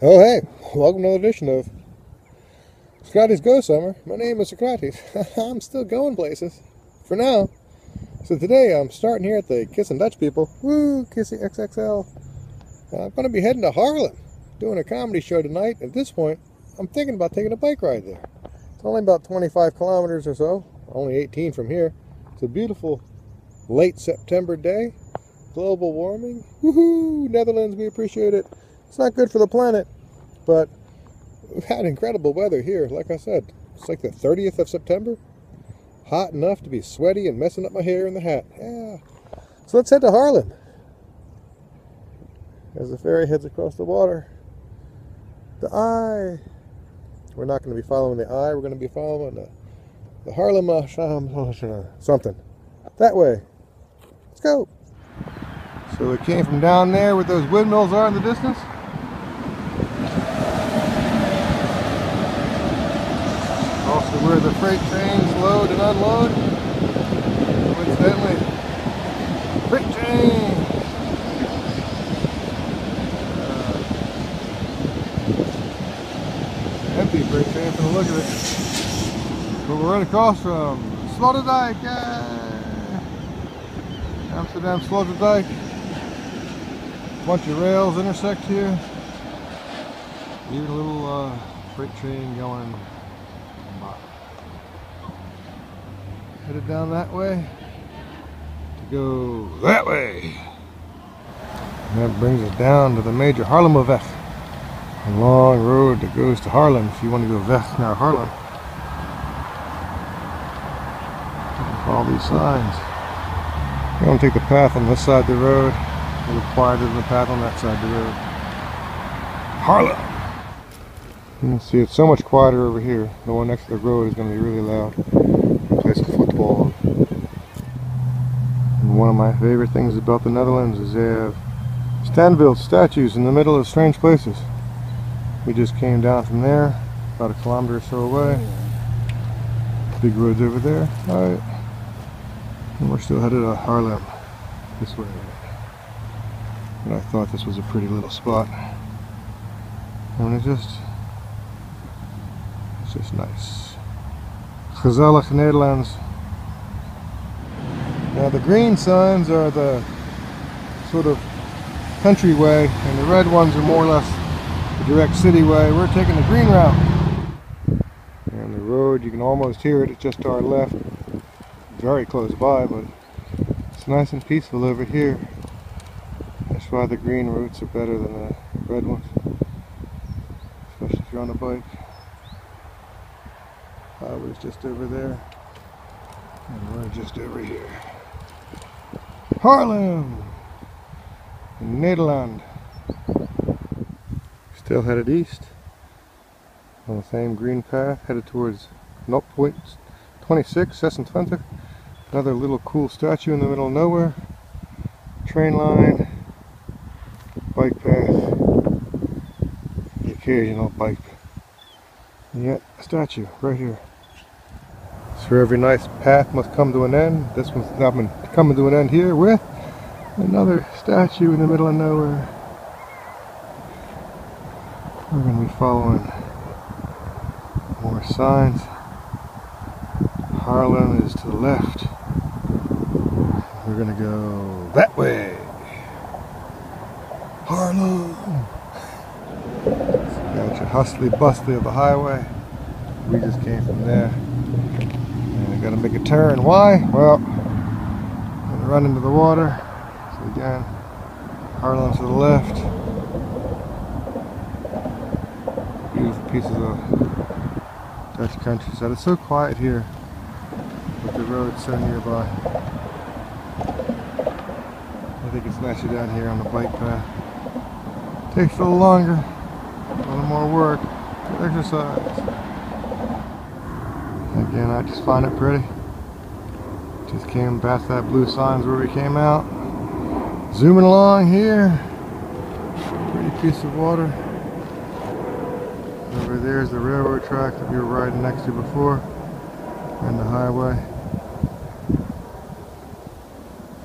Oh hey, welcome to another edition of Socrates Go Summer. My name is Socrates. I'm still going places. For now. So today I'm starting here at the Kissing Dutch People. Woo, Kissing XXL. I'm going to be heading to Haarlem, doing a comedy show tonight. At this point, I'm thinking about taking a bike ride there. It's only about 25 kilometers or so, only 18 from here. It's a beautiful late September day. Global warming. Woohoo! Netherlands, we appreciate it. It's not good for the planet, but we've had incredible weather here. Like I said, it's like the 30th of September. Hot enough to be sweaty and messing up my hair and the hat. Yeah. So let's head to Haarlem. As the ferry heads across the water. The eye. We're not going to be following the eye. We're going to be following the Haarlem something. That way. Let's go. So it came from down there where those windmills are in the distance. Also where the freight trains load and unload. Coincidentally, freight train. Empty freight train from the look of it. But we're right across from Sloterdijk. Amsterdam Sloterdijk. Bunch of rails intersect here. Even a little freight train going by. Headed down that way to go that way. And that brings us down to the major Haarlemmerweg. A long road that goes to Haarlem if you want to go weg naar Haarlem. All these signs. I'm going to take the path on this side of the road. A little quieter than the path on that side of the road. Haarlem! You can see it's so much quieter over here. The one next to the road is going to be really loud. Play some football. And one of my favorite things about the Netherlands is they have standbuilt statues in the middle of strange places. We just came down from there, about a kilometer or so away. Big roads over there. Alright. And we're still headed to Haarlem. This way. And I thought this was a pretty little spot. And it's just nice. Gezellig Nederlands. Now the green signs are the sort of country way, and the red ones are more or less the direct city way. We're taking the green route. And the road, you can almost hear it, it's just to our left. Very close by, but it's nice and peaceful over here. That's why the green routes are better than the red ones, especially if you're on a bike. Highway's just over there, and we're just over here. Haarlem, Nederland. Still headed east on the same green path, headed towards Westpoort 26, 26. Another little cool statue in the middle of nowhere. Train line, bike path, the occasional bike. And yet, a statue right here. So every nice path must come to an end. This one's now been coming to an end here with another statue in the middle of nowhere. We're going to be following more signs. Haarlem is to the left. We're going to go that way. Haarlem. Got your hustly bustly of the highway. We just came from there. And we got to make a turn. Why? Well, I'm going to run into the water. So again, Haarlem to the left. Beautiful pieces of Dutch countryside. It's so quiet here, with the road so nearby. I think it's nicer down here on the bike path. Takes a little longer, a little more work, good exercise. Again, I just find it pretty. Just came past that blue signs where we came out. Zooming along here. Pretty piece of water. Over there is the railroad track that we were riding next to before, and the highway.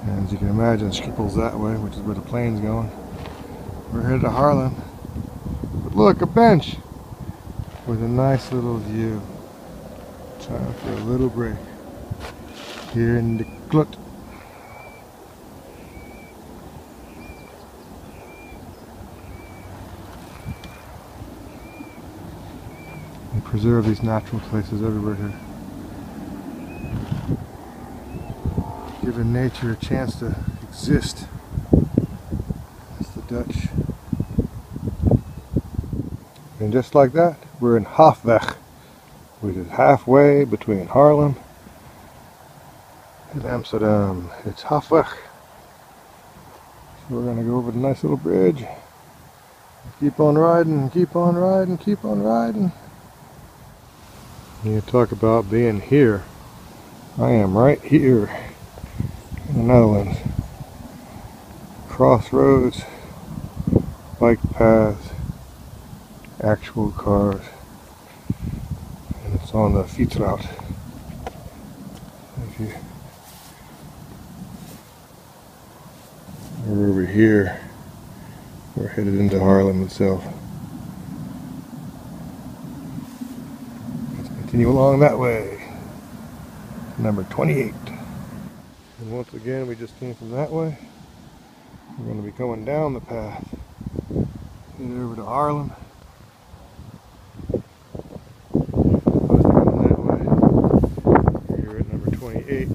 And as you can imagine, Schiphol's that way, which is where the plane's going. We're headed to Haarlem. look, a bench with a nice little view. Time for a little break here in the Grote. They preserve these natural places everywhere here, giving nature a chance to exist. That's the Dutch. And just like that, we're in Halfweg, which is halfway between Haarlem and Amsterdam. It's Halfweg. So we're going to go over the nice little bridge. Keep on riding, keep on riding, keep on riding. You talk about being here. I am right here in the Netherlands. Crossroads, bike paths, actual cars, and it's on the fietsroute. We're over here. We're headed into Haarlem itself. Let's continue along that way. Number 28. And once again, we just came from that way. We're going to be going down the path. Headed over to Haarlem. Going that way. Here at number 28.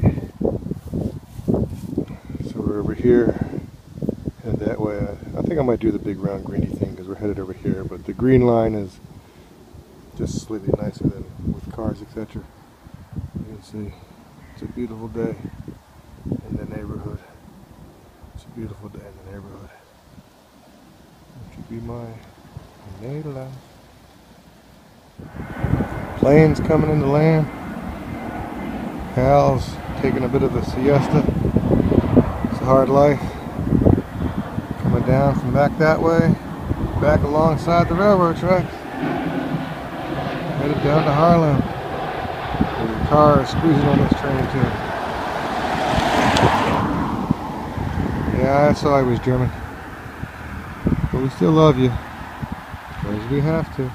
So we're over here. Headed that way. I think I might do the big round greeny thing because we're headed over here. But the green line is just slightly nicer than with cars, etc. You can see it's a beautiful day in the neighborhood. It's a beautiful day in the neighborhood. Won't you be my Nederland? Planes coming into land. Cows taking a bit of a siesta. It's a hard life. Coming down from back that way, back alongside the railroad tracks. Headed down to Haarlem. There's a car squeezing on this train too. Yeah, I saw I was German. But we still love you. Because we have to.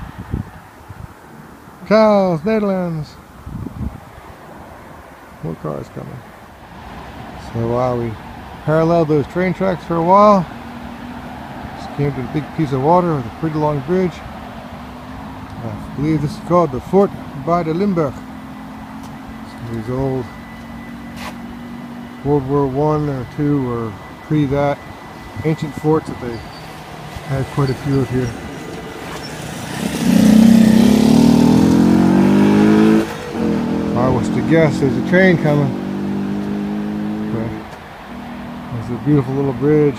Cows, Netherlands. More cars coming. So while we paralleled those train tracks for a while, just came to a big piece of water with a pretty long bridge. I believe this is called the Fort by the Limburg. So these old World War I or II or pre that ancient forts that they had quite a few of here. If I was to guess, there's a train coming. But there's a beautiful little bridge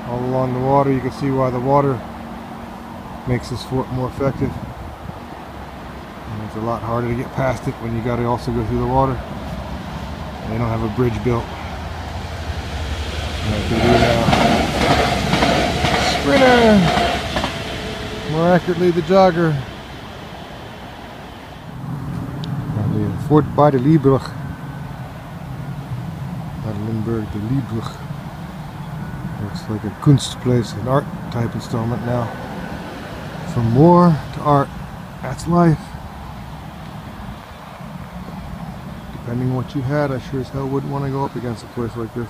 all along the water. You can see why the water makes this fort more effective. And it's a lot harder to get past it when you got to also go through the water. And they don't have a bridge built. Like they do now. Sprinter! More accurately, the jogger. The Fort by the Limburg. Not Limburg, the Limburg. Looks like a Kunstpleis, an art type installment now. From war to art, that's life. Depending on what you had, I sure as hell wouldn't want to go up against a place like this.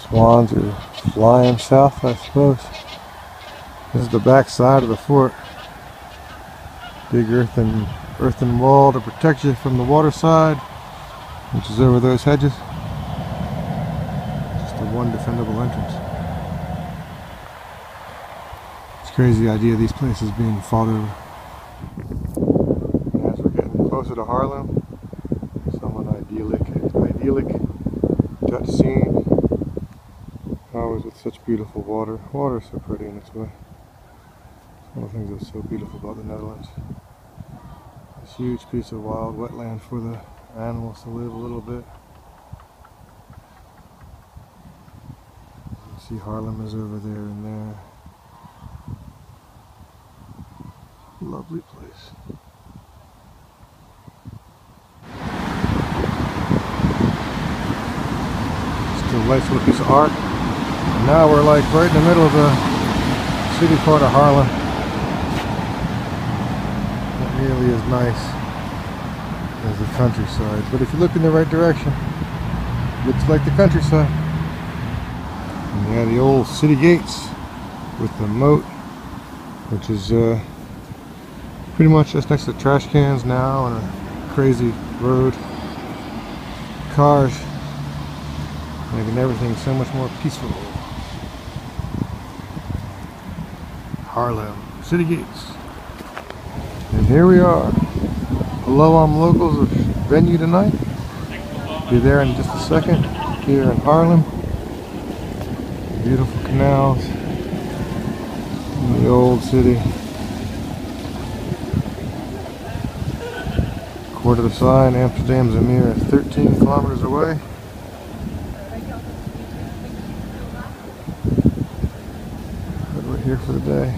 Swans are flying south, I suppose. This is the back side of the fort. Big earthen wall to protect you from the water side, which is over those hedges. Just a one defendable entrance. It's crazy the idea of these places being fought over. As we're getting closer to Haarlem, some idyllic Dutch scene. Always with such beautiful water. Water is so pretty in its way. It's one of the things that's so beautiful about the Netherlands. This huge piece of wild wetland for the animals to live a little bit. You see Haarlem is over there and there. Lovely place. Still nice little piece of art. And now we're like right in the middle of the city part of Haarlem. It really is nice as the countryside. But if you look in the right direction, it looks like the countryside. And you have the old city gates with the moat, which is pretty much just next to trash cans now on a crazy road. Cars making everything so much more peaceful. Haarlem city gates. And here we are. Hello, I'm Locals venue tonight. Be there in just a second. Here in Haarlem. Beautiful canals in the old city. Quarter of the sign, Amsterdam's a mere 13 kilometers away. But we're here for the day.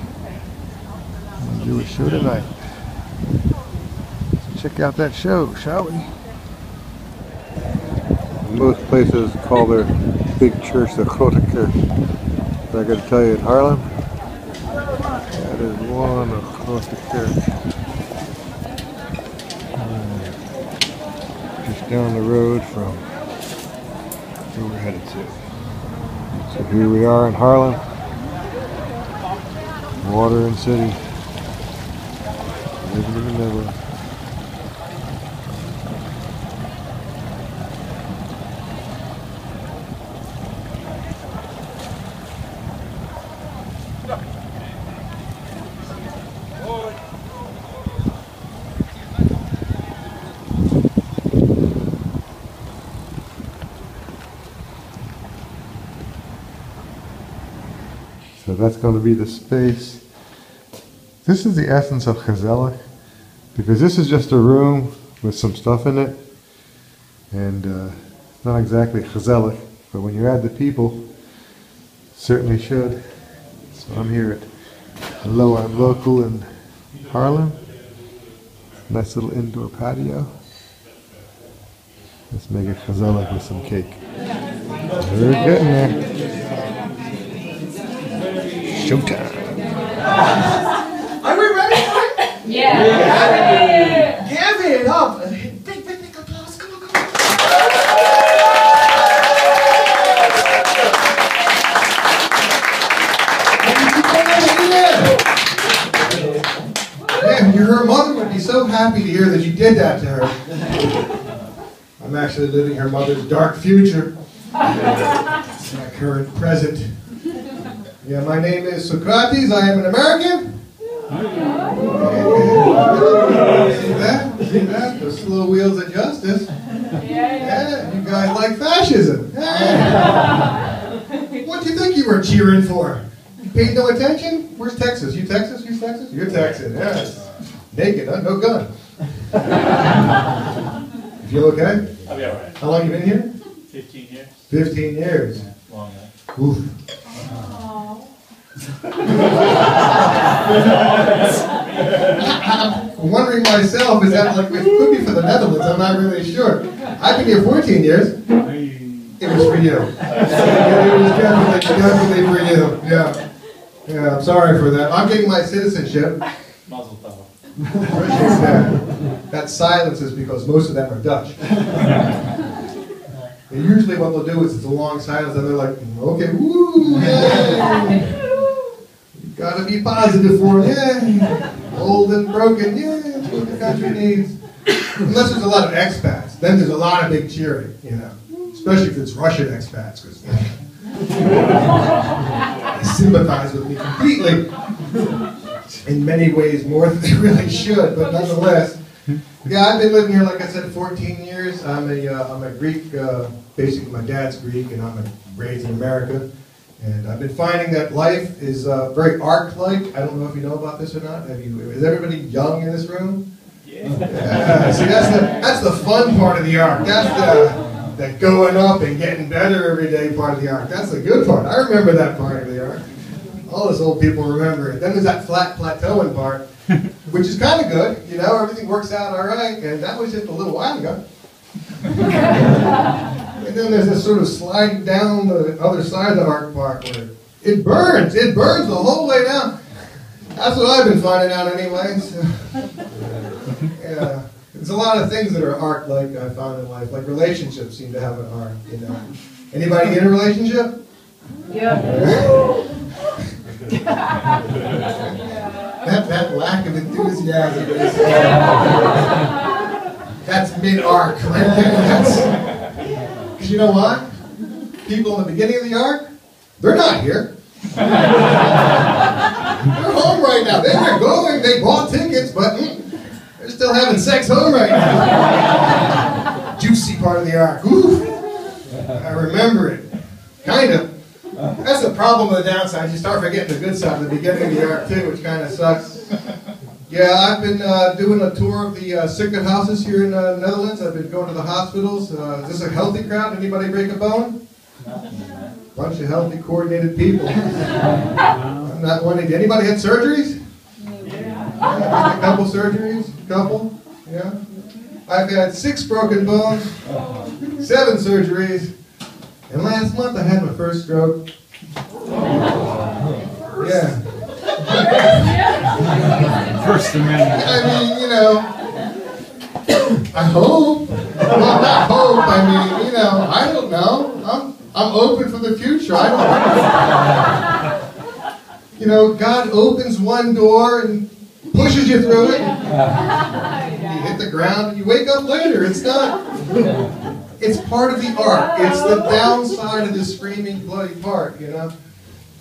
I'm going to do a show tonight. So check out that show, shall we? Most places call their big church the Grote Kerk. But I got to tell you, in Haarlem, that is one of Grote Kerk. Just down the road from where we're headed to. So here we are in Haarlem. Water and city. Living in the middle. So that's going to be the space. This is the essence of gezellig, because this is just a room with some stuff in it, and it's not exactly gezellig, but when you add the people, certainly should. So I'm here at Hello, I'm Local in Haarlem. Nice little indoor patio. Let's make it gezellig with some cake. We're getting there. Showtime. Are we ready for it? Yeah. Give it up. Big applause. Come on. Man, her mother would be so happy to hear that you did that to her. I'm actually living her mother's dark future. My current present. Yeah, my name is Socrates. I am an American. See that? See that? The slow wheels of justice. Yeah, you guys like fascism. Yeah. What do you think you were cheering for? You paid no attention? Where's Texas? You Texas? You Texas? You're Texas, yes. Naked, huh? No gun. You feel okay? I'll be alright. How long you been here? 15 years. 15 years. Yeah, long enough. Oof. I'm wondering myself, is that like, it could be for the Netherlands, I'm not really sure. I've been here 14 years. It was for you. It was definitely for you. Yeah, I'm sorry for that. I'm getting my citizenship. Mazel tov. Appreciate that. That silence is because most of them are Dutch. And usually what they'll do is it's a long silence and they're like, okay, woo, yay. You gotta be positive for it, yay. Old and broken, yay, that's what the country needs. Unless there's a lot of expats, then there's a lot of big cheering, you know. Especially if it's Russian expats, because they sympathize with me completely. In many ways more than they really should, but nonetheless. Yeah, I've been living here, like I said, 14 years. I'm a Greek, basically my dad's Greek, and I'm raised in America. And I've been finding that life is very arc-like. I don't know if you know about this or not. Is everybody young in this room? Yeah. See, that's the fun part of the arc. That's the going up and getting better every day part of the arc. That's the good part. I remember that part of the arc. All us old people remember it. Then there's that flat plateauing part, which is kind of good. You know, everything works out all right. And that was just a little while ago. And then there's this sort of sliding down the other side of the arc part where it burns. It burns the whole way down. That's what I've been finding out anyway. So, yeah. There's a lot of things that are arc-like I found in life. Like relationships seem to have an arc, you know. Anybody in a relationship? Yeah. That lack of enthusiasm is, that's mid-arc right there. Because you know what? People in the beginning of the arc, they're not here. They're home right now. They're going, they bought tickets, but they're still having sex home right now. Juicy part of the arc. Ooh, I remember it. Kind of. That's the problem with the downside. You start forgetting the good side at the beginning of the arc too, which kind of sucks. Yeah, I've been doing a tour of the sickbed houses here in the Netherlands. I've been going to the hospitals. Is this a healthy crowd? Anybody break a bone? Bunch of healthy, coordinated people. I'm not one of you. Anybody had surgeries? Yeah, a couple surgeries? Couple? Yeah. I've had 6 broken bones, 7 surgeries, and last month I had my first stroke. Yeah. First Amendment. I mean, you know, I hope. Well, not hope. I mean, you know, I don't know. I'm open for the future. I don't know. You know, God opens one door and pushes you through it. You hit the ground and you wake up later. It's not. It's part of the arc. It's the downside of the screaming bloody part, you know.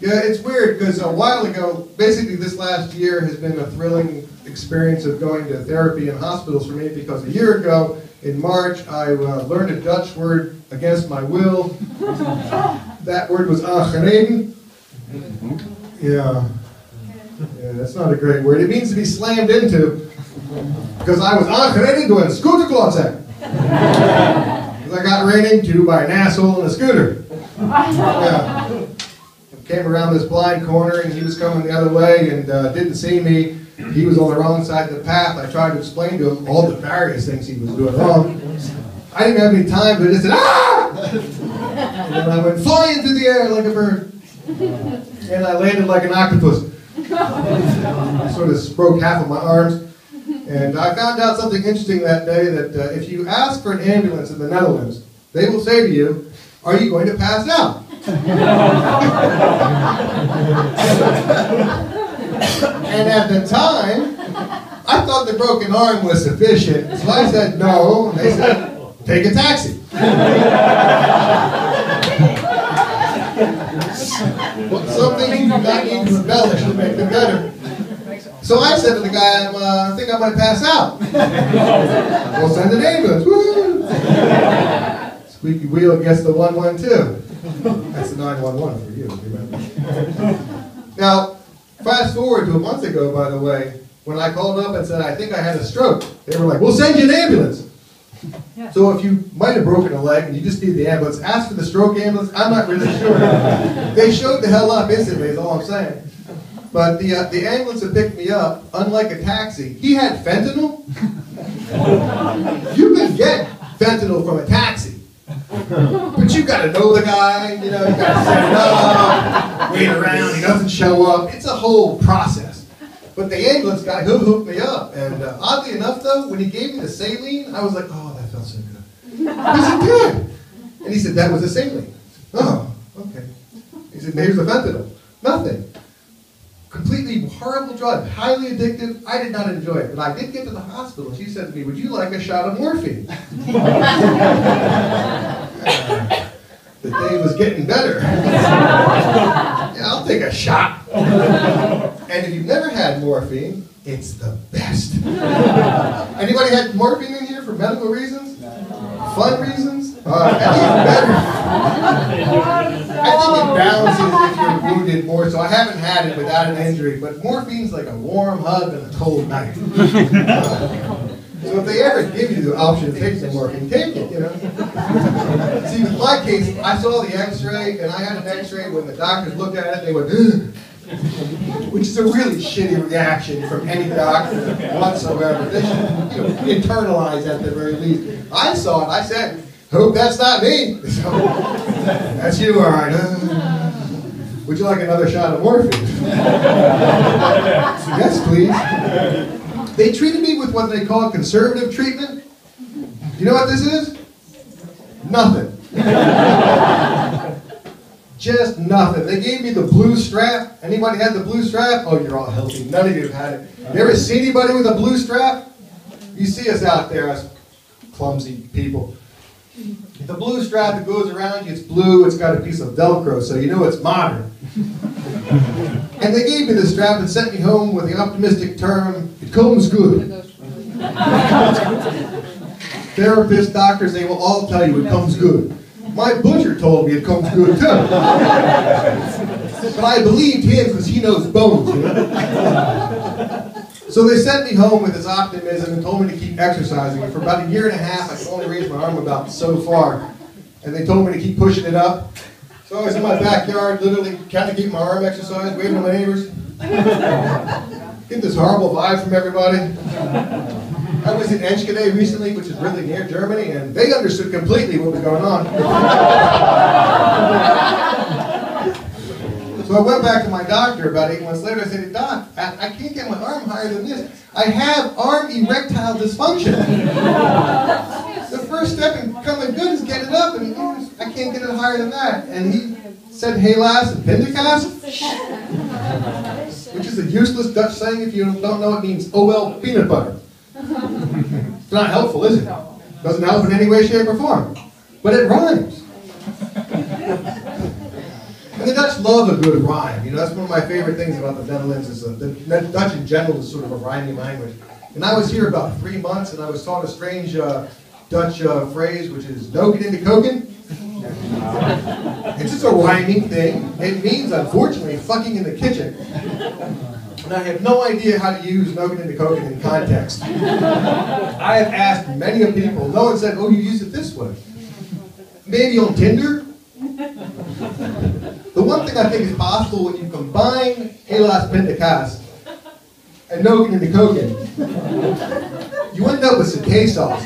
Yeah, it's weird because a while ago, basically this last year has been a thrilling experience of going to therapy in hospitals for me because a year ago, in March, I learned a Dutch word against my will. That word was aangereden. Yeah. Yeah, that's not a great word. It means to be slammed into because I was aangereden door een scooterklootzak. Because I got ran into by an asshole in a scooter. Yeah. Came around this blind corner and he was coming the other way and didn't see me. He was on the wrong side of the path. I tried to explain to him all the various things he was doing wrong. I didn't have any time, but I just said, ah! And then I went flying through the air like a bird. And I landed like an octopus. I sort of broke half of my arms. And I found out something interesting that day that if you ask for an ambulance in the Netherlands, they will say to you, are you going to pass out? And at the time, I thought the broken arm was sufficient, so I said no, and they said, take a taxi. Something you do not need to embellish to make them better. So I said to the guy, I think I might pass out. We'll send an ambulance. Woo! Squeaky wheel gets the 112. That's the 911 for you, remember? Now, fast forward to a month ago, by the way, when I called up and said, I think I had a stroke, they were like, we'll send you an ambulance. Yeah. So if you might have broken a leg and you just need the ambulance, ask for the stroke ambulance. I'm not really sure. They showed the hell up instantly, is all I'm saying. But the ambulance that picked me up, unlike a taxi, he had fentanyl. You can get fentanyl from a taxi. But you got to know the guy, you know, you got to set it up, wait around, he doesn't show up. It's a whole process. But the ambulance guy hooked me up. And oddly enough, though, when he gave me the saline, I was like, oh, that felt so good. He said, good. And he said, that was a saline. Oh, okay. He said, here's the fentanyl. Nothing. Completely horrible drug, highly addictive. I did not enjoy it, but I did get to the hospital. She said to me, would you like a shot of morphine? The day was getting better. Yeah, I'll take a shot. And if you've never had morphine, it's the best. Anybody had morphine in here for medical reasons? Fun reasons? Even better. I think it balances if you're wounded more, so I haven't had it without an injury, but morphine's like a warm hug on a cold night. So if they ever give you the option to take some morphine, take it, you know. See, with my case, I saw the x-ray, and I had an x-ray when the doctors looked at it, they went, ugh, which is a really shitty reaction from any doctor whatsoever. They should internalize at the very least. I saw it, I said, Hope that's not me. That's you, all right. Would you like another shot of morphine? Yes, please. They treated me with what they call conservative treatment. You know what this is? Nothing. Just nothing. They gave me the blue strap. Anybody had the blue strap? Oh, you're all healthy. None of you have had it. You ever see anybody with a blue strap? You see us out there, us clumsy people. The blue strap that goes around you, it's blue, it's got a piece of Velcro, so you know it's modern. And they gave me the strap and sent me home with the optimistic term, it comes good. Therapists, doctors, they will all tell you it comes good. My butcher told me it comes good too. But I believed him because he knows bones, you know? So they sent me home with this optimism and told me to keep exercising. And for about 1.5 years, I could only raise my arm about so far. And they told me to keep pushing it up. So I was in my backyard, literally trying to keep my arm exercised, waving to my neighbors. Get this horrible vibe from everybody. I was in Enschede recently, which is really near Germany, and they understood completely what was going on. So I went back to my doctor about 8 months later. I said, Doc, I can't get my arm higher than this. I have arm erectile dysfunction. The first step in becoming good is get it up, and I can't get it higher than that. And he said, Helaas and Pindakaas, which is a useless Dutch saying. If you don't know, it means, oh well, peanut butter. It's not helpful, is it? Doesn't help in any way, shape, or form. But it rhymes. And the Dutch love a good rhyme. You know, that's one of my favorite things about the Netherlands is the Dutch in general is sort of a rhyming language. And I was here about 3 months, and I was taught a strange Dutch phrase, which is "noken in de koken." It's just a rhyming thing. It means, unfortunately, fucking in the kitchen. And I have no idea how to use "noken in de koken" in context. I have asked many of people. No one said, "Oh, you use it this way." Maybe on Tinder. The one thing I think is possible when you combine Helaas Pindakaas and Noken in de koken, you end up with satay sauce.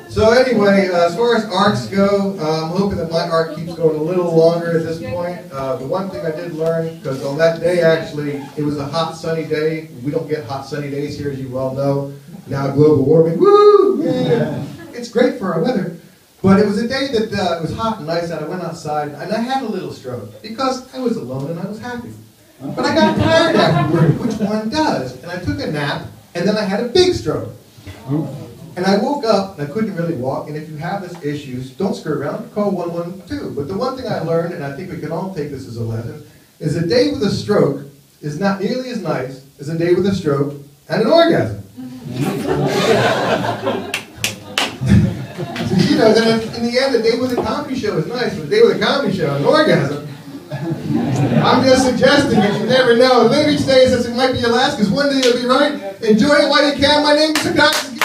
So anyway, as far as arcs go, I'm hoping that my arc keeps going a little longer at this point. The one thing I did learn, because on that day actually, it was a hot sunny day. We don't get hot sunny days here, as you well know. Now global warming, woo! Yeah. It's great for our weather. But it was a day that it was hot and nice out. I went outside and I had a little stroke because I was alone and I was happy. But I got tired afterward, which one does. And I took a nap and then I had a big stroke. And I woke up and I couldn't really walk. And if you have this issues, don't screw around, call 112. But the one thing I learned, and I think we can all take this as a lesson, is a day with a stroke is not nearly as nice as a day with a stroke and an orgasm. You know, then in the end, a day with a comedy show is nice, but a day with a comedy show, an orgasm. I'm just suggesting it, you never know. Live each day as if it might be your last, because one day you'll be right. Enjoy it while you can. My name is Socrates.